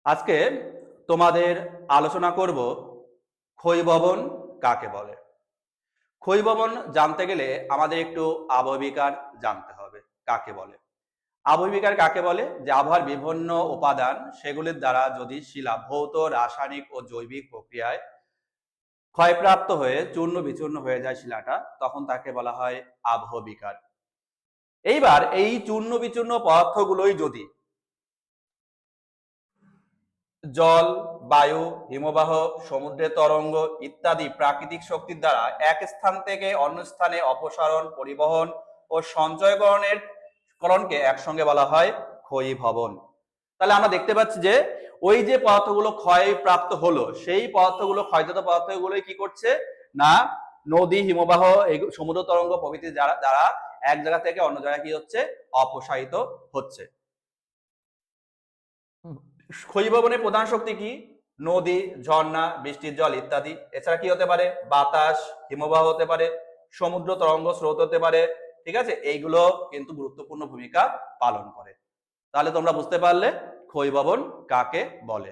আজকে তোমাদের আলোচনা করব ক্ষয়ভবন কাকে বলে। ক্ষয়ভবন জানতে গেলে আমাদের একটু আবহবিকার জানতে হবে কাকে বলে। আবহবিকার কাকে বলে? যে আবহাওয়ার বিভিন্ন উপাদান সেগুলির দ্বারা যদি শিলা ভৌত, রাসায়নিক ও জৈবিক প্রক্রিয়ায় ক্ষয়প্রাপ্ত হয়ে চূর্ণ বিচূর্ণ হয়ে যায় শিলাটা, তখন তাকে বলা হয় আবহবিকার। এইবার এই চূর্ণ বিচূর্ণ পদার্থগুলোই যদি জল, বায়ু, হিমবাহ, সমুদ্রের তরঙ্গ ইত্যাদি প্রাকৃতিক শক্তির দ্বারা এক স্থান থেকে অন্য স্থানে অপসারণ, পরিবহন ও সঞ্চয়করণকে একসঙ্গে বলা হয় ক্ষয়ীভবন। তাহলে আমরা দেখতে পাচ্ছি যে ওই যে পদার্থগুলো ক্ষয়প্রাপ্ত হলো, সেই পদার্থগুলো ক্ষয়জাত পদার্থগুলোই কি করছে না, নদী, হিমবাহ, সমুদ্র তরঙ্গ প্রভৃতি দ্বারা এক জায়গা থেকে অন্য জায়গায় কি হচ্ছে, অপসারিত হচ্ছে। ক্ষয়ীভবনের প্রধান শক্তি কি? নদী, ঝর্ণা, বৃষ্টির জল ইত্যাদি। এছাড়া কি হতে পারে? বাতাস, হিমবাহ হতে পারে, সমুদ্র তরঙ্গ স্রোত হতে পারে। ঠিক আছে, এইগুলো কিন্তু গুরুত্বপূর্ণ ভূমিকা পালন করে। তাহলে তোমরা বুঝতে পারলে ক্ষয়ীভবন কাকে বলে।